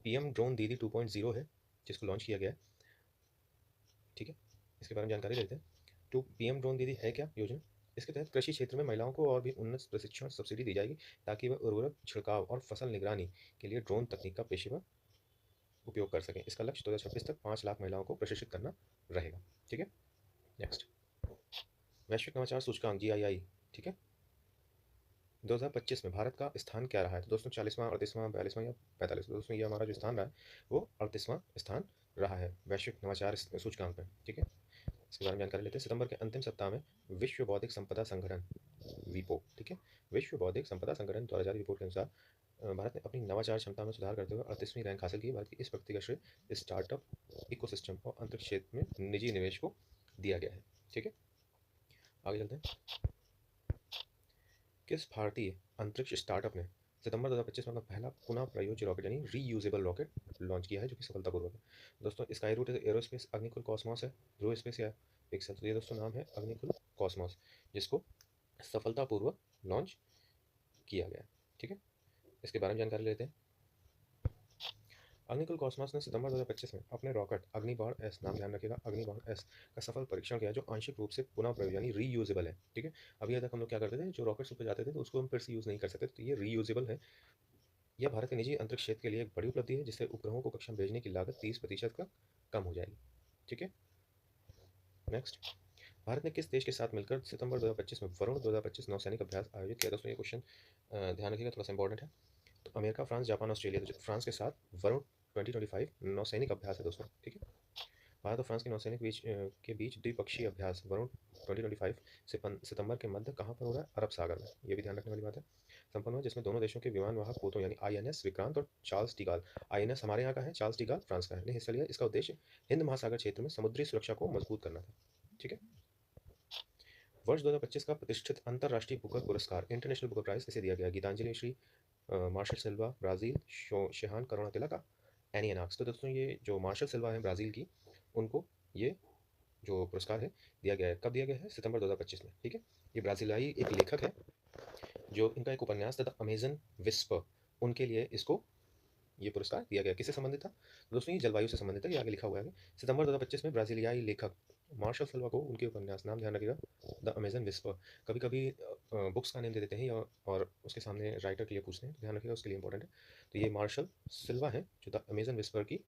PM drone दीदी 2.0 है, जिसको लॉन्च किया गया है। ठीक है, इसके बारे में जानकारी लेते हैं। तो पीएम ड्रोन दीदी है क्या योजना? इसके तहत कृषि क्षेत्र में महिलाओं को और भी उन्नत प्रशिक्षण और सब्सिडी दी जाएगी, ताकि वह उर्वरक छिड़काव और फसल निगरानी के लिए ड्रोन तकनीक का पेशेवर उपयोग कर सकें। इसका लक्ष्य 2026 तक 5 लाख महिलाओं को प्रशिक्षित करना रहेगा। ठीक है, नेक्स्ट, वैश्विक नवाचार सूचकांक GII। ठीक है, 2025 में भारत का स्थान क्या रहा है? तो दोस्तों 40वां, 38वां, 42वां या 45वां? दोस्तों ये हमारा जो स्थान रहा है वो 38वां स्थान रहा है वैश्विक नवाचार सूचकांक में। ठीक है, इसके बारे में जानकारी लेते हैं। सितंबर के अंतिम सप्ताह में विश्व बौद्धिक संपदा संगठन वीपो, ठीक है, विश्व बौद्धिक संपदा संगठन द्वारा जारी रिपोर्ट के अनुसार भारत ने अपनी नवाचार क्षमता में सुधार करते हुए 38वीं रैंक हासिल की। भारत की इस प्रगति का श्रेय स्टार्टअप इकोसिस्टम और अंतरिक्ष क्षेत्र में निजी निवेश को दिया गया है। ठीक है, आगे चलते हैं। किस भारतीय अंतरिक्ष स्टार्टअप ने सितंबर 2025 में अपना पहला पुनः प्रयोज्य रॉकेट यानी रीयूजेबल रॉकेट लॉन्च किया है, जो कि सफलतापूर्वक है? दोस्तों स्काई रूट एरोस्पेस, अग्निकुल कॉस्मोस है, ध्रुव स्पेस या पिक्सल? तो ये दोस्तों नाम है अग्निकुल कॉस्मोस, जिसको सफलतापूर्वक लॉन्च किया गया। ठीक है, इसके बारे में जानकारी लेते हैं। अग्निकुल कॉस्मोस ने सितंबर 2025 में अपने रॉकेट अग्निबाण एस, नाम ध्यान रखिएगा, अग्निबाण एस का सफल परीक्षण किया, जो आंशिक रूप से पुनः प्रयोग यानी रीयूजेबल है। ठीक है, अभी तक हम लोग क्या करते थे, जो रॉकेट्स ऊपर जाते थे तो उसको हम फिर से यूज़ नहीं कर सकते, तो ये रीयूजेबल है। यह भारत के निजी अंतरिक्ष क्षेत्र के लिए एक बड़ी उपलब्धि है, जिससे उपग्रहों को कक्षा में भेजने की लागत 30% का कम हो जाएगी। ठीक है, नेक्स्ट, भारत ने किस देश के साथ मिलकर सितंबर 2025 में वरुण 2025 नौसैनिक अभ्यास आयोजित किया? दोस्तों ये क्वेश्चन ध्यान रखिएगा, थोड़ा सा इंपॉर्टेंट है। तो अमेरिका, फ्रांस, जापान, ऑस्ट्रेलिया, तो फ्रांस के साथ वरुण 2025 नौसैनिक अभ्यास है दोस्तों। ठीक है, भारत और फ्रांस के नौसैनिक के बीच द्विपक्षीय अभ्यास वरुण 2025 सितंबर के मध्य कहाँ पर हो रहा है? अरब सागर में। ये भी ध्यान रखने वाली बात है। संपन्न हुआ, जिसमें दोनों देशों के विमान वाहक पोतों यानी INS विक्रांत और चार्ल्स डिगाल, INS हमारे यहाँ का है, चार्ल्स डिगाल फ्रांस का है, ने हिस्सा लिया। इसका उद्देश्य हिंद महासागर क्षेत्र में समुद्री सुरक्षा को मजबूत करना था। ठीक है, वर्ष 2025 का प्रतिष्ठित अंतर्राष्ट्रीय बुकर पुरस्कार इंटरनेशनल बुकर प्राइज इसे दिया गया? गीतांजलि श्री, मार्शल सिल्वा ब्राज़ील, शेहान करुणातिलक, एनी एनॉक्स? तो दोस्तों ये जो मार्शल सिल्वा है ब्राज़ील की, उनको ये जो पुरस्कार है दिया गया है। कब दिया गया है? सितंबर 2025 में। ठीक है, ये ब्राज़ीलियाई एक लेखक है, जो इनका एक उपन्यास था द अमेजन विस्पर, उनके लिए इसको ये पुरस्कार दिया गया। किससे संबंधित था? दोस्तों ये जलवायु से संबंधित है, ये आगे लिखा हुआ है। सितंबर 2025 में ब्राज़ीलियाई लेखक मार्शल सिल्वा को उनके उपन्यास, नाम ध्यान रखिएगा, द अमेजन विस्पर। कभी कभी बुक्स का नेम दे देते हैं और उसके सामने राइटर के लिए पूछते हैं, तो ध्यान रखिएगा, उसके लिए इंपॉर्टेंट है। तो ये मार्शल सिल्वा है, जो द अमेजन विस्पर की